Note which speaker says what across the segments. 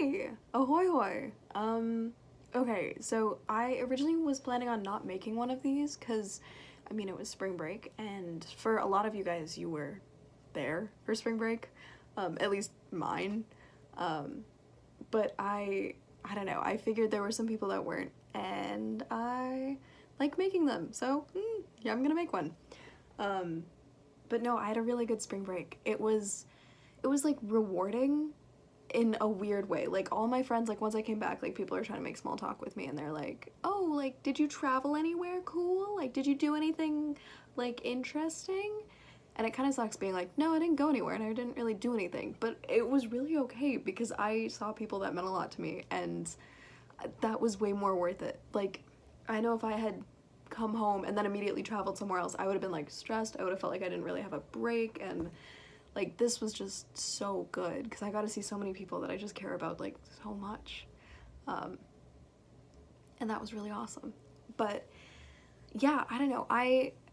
Speaker 1: Hey! Ahoy hoy! Okay, so I originally was planning on not making one of these because, I mean, it was spring break, and for a lot of you guys, you were there for spring break, at least mine, um, but I don't know, I figured there were some people that weren't, and I like making them, so, yeah, I'm gonna make one. Um, but no, I had a really good spring break. It was like rewarding in a weird way. Like all my friends, like once I came back, like people are trying to make small talk with me and they're like, oh, like did you travel anywhere cool? Like did you do anything like interesting? And it kind of sucks being like, no, I didn't go anywhere and I didn't really do anything. But it was really okay because I saw people that meant a lot to me and that was way more worth it. Like I know if I had come home and then immediately traveled somewhere else, I would have been like stressed. I would have felt like I didn't really have a break, and like this was just so good because I got to see so many people that I just care about like so much, um, and that was really awesome. But yeah, I don't know.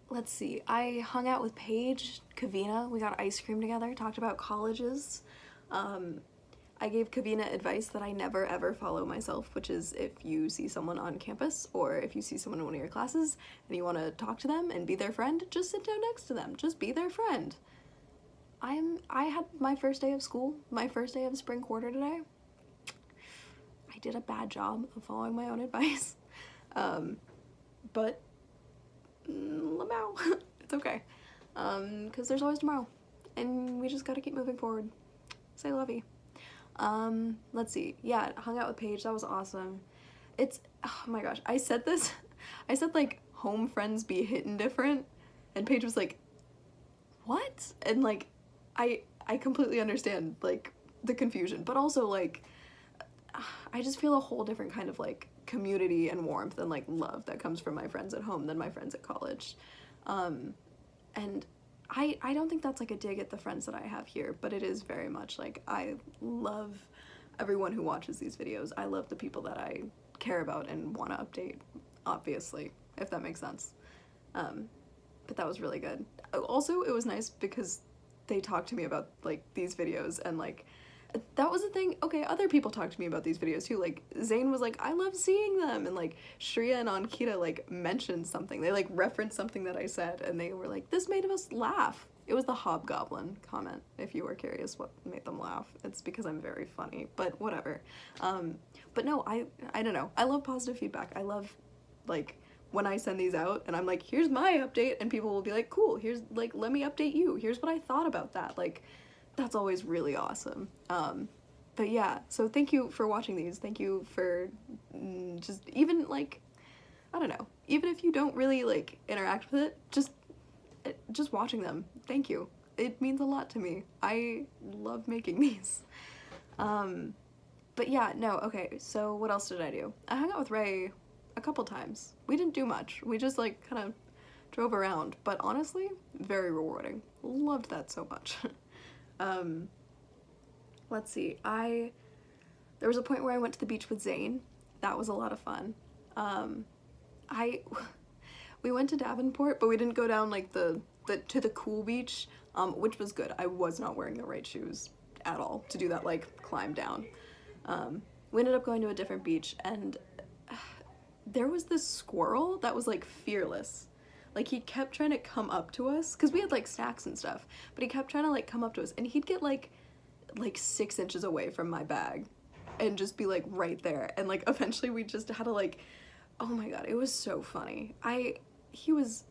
Speaker 1: Let's see. I hung out with Paige, Kavina. We got ice cream together. Talked about colleges. Um, I gave Kavina advice that I never ever follow myself, which is if you see someone on campus or if you see someone in one of your classes and you want to talk to them and be their friend, just sit down next to them. Just be their friend. I had my first day of school, my first day of spring quarter today. I did a bad job of following my own advice. But lamau. It's okay. Because there's always tomorrow. And we just gotta keep moving forward. Say lovey. Let's see. Yeah, hung out with Paige. That was awesome. Oh my gosh. I said this. I said like home friends be hitting different. And Paige was like, what? And like, I completely understand like the confusion, but also like I just feel a whole different kind of like community and warmth and like love that comes from my friends at home than my friends at college. And I don't think that's like a dig at the friends that I have here, but it is very much like I love everyone who watches these videos. I love the people that I care about and want to update, obviously, if that makes sense. But that was really good. Also, it was nice because they talked to me about like these videos, and like that was the thing. Okay, other people talked to me about these videos too. Like Zane was like, I love seeing them, and like Shreya and Ankita like mentioned something. They like referenced something that I said, and they were like, this made us laugh. It was the hobgoblin comment, if you were curious what made them laugh. It's because I'm very funny, but whatever. But no, I don't know. I love positive feedback. I love like when I send these out and I'm like, here's my update, and people will be like, cool, here's like, let me update you. Here's what I thought about that. Like, that's always really awesome. But yeah, so thank you for watching these. Thank you for just even like, I don't know, even if you don't really like interact with it, just watching them. Thank you. It means a lot to me. I love making these. But yeah, no, okay, so what else did I do? I hung out with Ray a couple times. We didn't do much. We just like kind of drove around, but honestly, very rewarding. Loved that so much. Let's see. There was a point where I went to the beach with Zane. That was a lot of fun. I we went to Davenport, but we didn't go down like the to the cool beach, which was good. I was not wearing the right shoes at all to do that like climb down. We ended up going to a different beach, and there was this squirrel that was like fearless. Like he kept trying to come up to us because we had like snacks and stuff, but he kept trying to like come up to us, and he'd get like 6 inches away from my bag and just be like right there, and like eventually we just had to like, oh my god, it was so funny. It was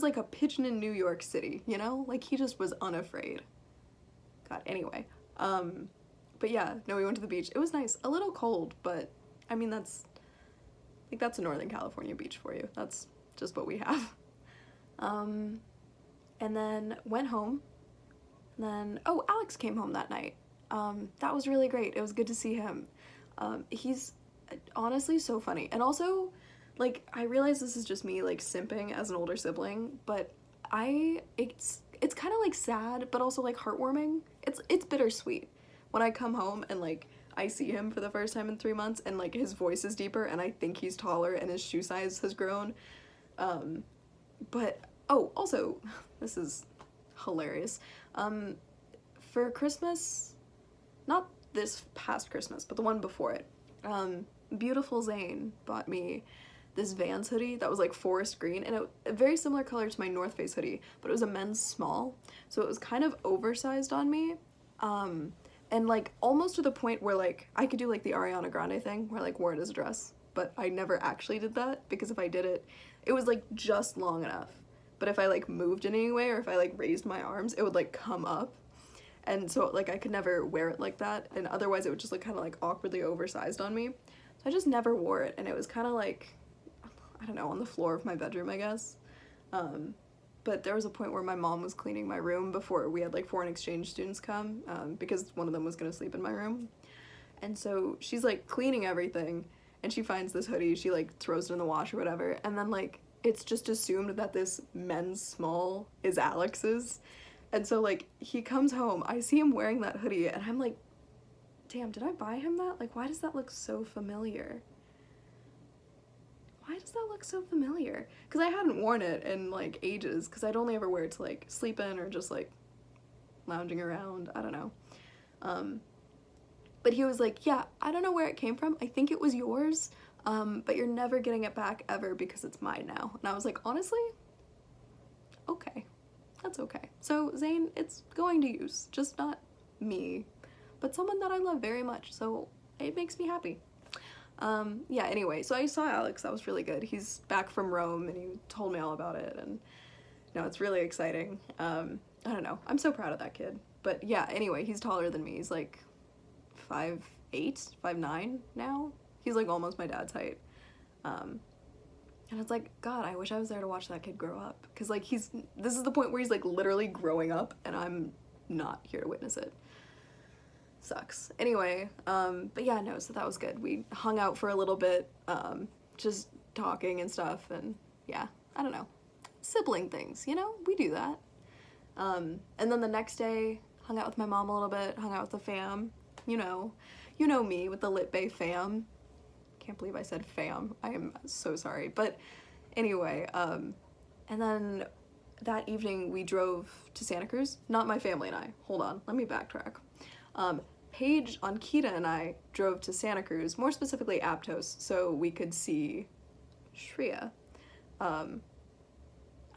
Speaker 1: like a pigeon in New York City, you know? Like he just was unafraid. God, anyway. But yeah, no, we went to the beach. It was nice. A little cold, but I mean that's a Northern California beach for you. That's just what we have. And then went home. And then, oh, Alex came home that night. That was really great. It was good to see him. He's honestly so funny. And also, like, I realize this is just me, like, simping as an older sibling, but it's kind of, like, sad, but also, like, heartwarming. It's bittersweet. When I come home and, like, I see him for the first time in 3 months, and like his voice is deeper, and I think he's taller, and his shoe size has grown. But oh, also, this is hilarious. For Christmas, not this past Christmas, but the one before it. Beautiful Zane bought me this Vans hoodie that was like forest green, and it a very similar color to my North Face hoodie, but it was a men's small, so it was kind of oversized on me, and like almost to the point where like I could do like the Ariana Grande thing where I like wore it as a dress, but I never actually did that because if I did it, it was like just long enough. But if I like moved in any way or if I like raised my arms, it would like come up. And so like I could never wear it like that, and otherwise it would just look kind of like awkwardly oversized on me. So I just never wore it, and it was kind of like, I don't know, on the floor of my bedroom, I guess. But there was a point where my mom was cleaning my room before we had like foreign exchange students come, because one of them was gonna sleep in my room. And so she's like cleaning everything, and she finds this hoodie, she like throws it in the wash or whatever, and then like it's just assumed that this men's small is Alex's. And so like he comes home, I see him wearing that hoodie, and I'm like, damn, did I buy him that? Like, why does that look so familiar? Why does that look so familiar? Because I hadn't worn it in like ages, because I'd only ever wear it to like sleep in or just like lounging around, I don't know. But he was like, yeah, I don't know where it came from, I think it was yours, but you're never getting it back ever because it's mine now. And I was like, honestly, okay, that's okay. So Zane, it's going to use, just not me, but someone that I love very much, so it makes me happy. Yeah, anyway, so I saw Alex, that was really good. He's back from Rome, and he told me all about it, and no, it's really exciting. I don't know, I'm so proud of that kid. But yeah, anyway, he's taller than me, he's like 5'8", 5'9" now. He's like almost my dad's height. And it's like, God, I wish I was there to watch that kid grow up, because like this is the point where he's like literally growing up, and I'm not here to witness it. Sucks. Anyway, but yeah, no, so that was good. We hung out for a little bit, just talking and stuff, and yeah, I don't know. Sibling things, you know? We do that. And then the next day, hung out with my mom a little bit, hung out with the fam. You know me with the Lit Bay fam. Can't believe I said fam. I am so sorry. But anyway, and then that evening we drove to Santa Cruz. Not my family and I. Hold on, let me backtrack. Paige, Ankita, and I drove to Santa Cruz, more specifically Aptos, so we could see Shreya. I'm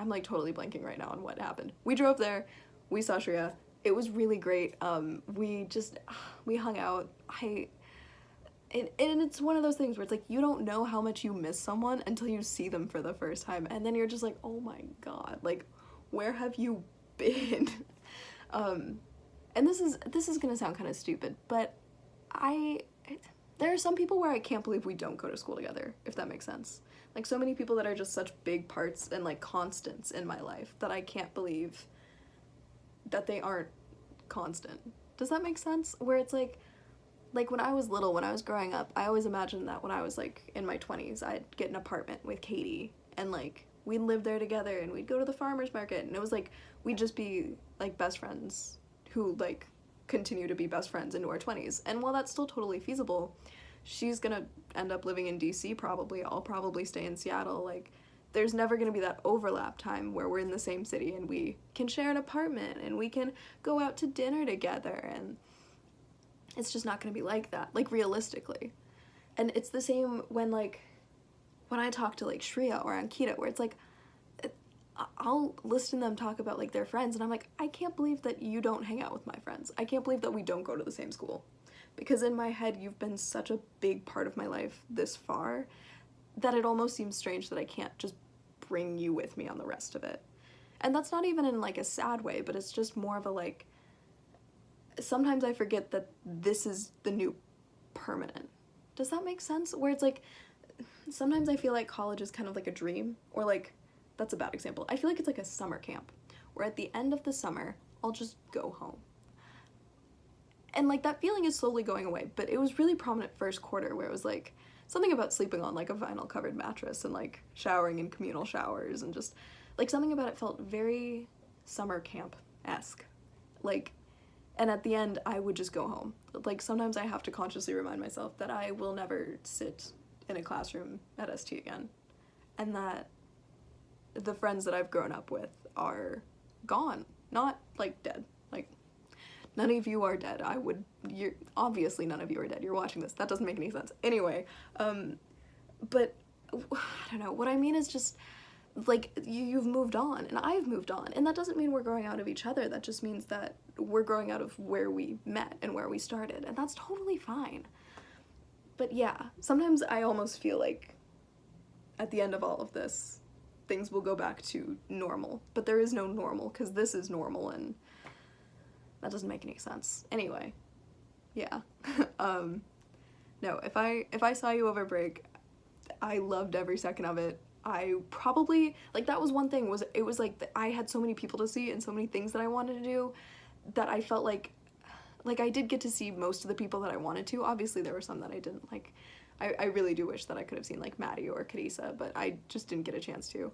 Speaker 1: like totally blanking right now on what happened. We drove there, we saw Shreya, it was really great. We hung out. And it's one of those things where it's like you don't know how much you miss someone until you see them for the first time, and then you're just like, oh my god, like, where have you been? And this is gonna sound kind of stupid, but there are some people where I can't believe we don't go to school together, if that makes sense. Like, so many people that are just such big parts and like constants in my life that I can't believe that they aren't constant. Does that make sense? Where it's like when I was little, when I was growing up, I always imagined that when I was like in my 20s, I'd get an apartment with Katie, and like we'd live there together, and we'd go to the farmer's market, and it was like we'd just be like best friends who like continue to be best friends into our 20s. And while that's still totally feasible, she's gonna end up living in DC probably, I'll probably stay in Seattle, like there's never gonna be that overlap time where we're in the same city and we can share an apartment and we can go out to dinner together, and it's just not gonna be like that, like realistically. And it's the same when I talk to like Shreya or Ankita, where it's like I'll listen to them talk about like their friends, and I'm like, I can't believe that you don't hang out with my friends. I can't believe that we don't go to the same school. Because in my head, you've been such a big part of my life this far that it almost seems strange that I can't just bring you with me on the rest of it. And that's not even in like a sad way, but it's just more of a like, sometimes I forget that this is the new permanent. Does that make sense? Where it's like, sometimes I feel like college is kind of like a dream, or like, that's a bad example. I feel like it's like a summer camp, where at the end of the summer, I'll just go home. And like that feeling is slowly going away, but it was really prominent first quarter, where it was like something about sleeping on like a vinyl covered mattress and like showering in communal showers, and just like something about it felt very summer camp-esque. Like, and at the end I would just go home. Like sometimes I have to consciously remind myself that I will never sit in a classroom at ST again, and that the friends that I've grown up with are gone. Not like dead, like None of you are dead. You're obviously none of you are dead. You're watching this. That doesn't make any sense. Anyway, but I don't know. What I mean is just like you've moved on and I've moved on, and that doesn't mean we're growing out of each other. That just means that we're growing out of where we met and where we started, and that's totally fine. But yeah, sometimes I almost feel like at the end of all of this, things will go back to normal, but there is no normal because this is normal, and that doesn't make any sense. Anyway, yeah. No, if I saw you over break, I loved every second of it. I probably, like, that was one thing, it was like I had so many people to see and so many things that I wanted to do that I felt like I did get to see most of the people that I wanted to. Obviously there were some that I didn't. Like, I really do wish that I could have seen like Maddie or Kadisa, but I just didn't get a chance to.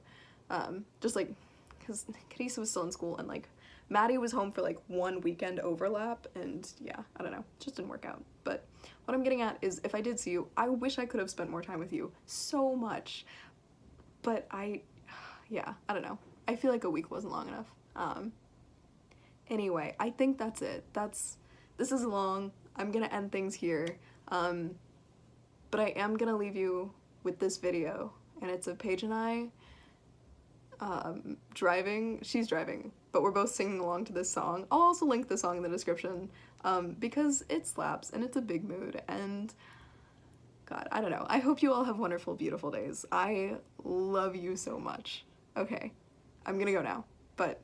Speaker 1: Just like, because Kadisa was still in school and like Maddie was home for like one weekend overlap, and yeah, I don't know, it just didn't work out. But what I'm getting at is, if I did see you, I wish I could have spent more time with you, so much. But yeah, I don't know. I feel like a week wasn't long enough. Anyway, I think that's it. This is long. I'm gonna end things here. But I am gonna leave you with this video, and it's of Paige and I driving. She's driving, but we're both singing along to this song. I'll also link the song in the description, because it slaps and it's a big mood, and God, I don't know. I hope you all have wonderful, beautiful days. I love you so much. Okay, I'm gonna go now, but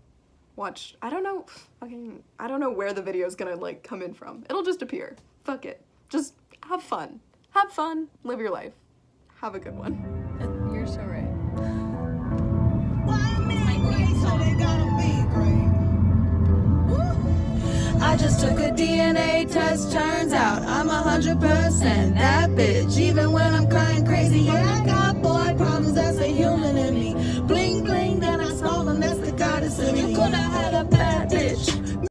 Speaker 1: watch. I don't know where the video is gonna like come in from. It'll just appear. Fuck it. Just have fun. Have fun. Live your life. Have a good one. You're so right.
Speaker 2: I just took a DNA test, turns out I'm 100% that bitch.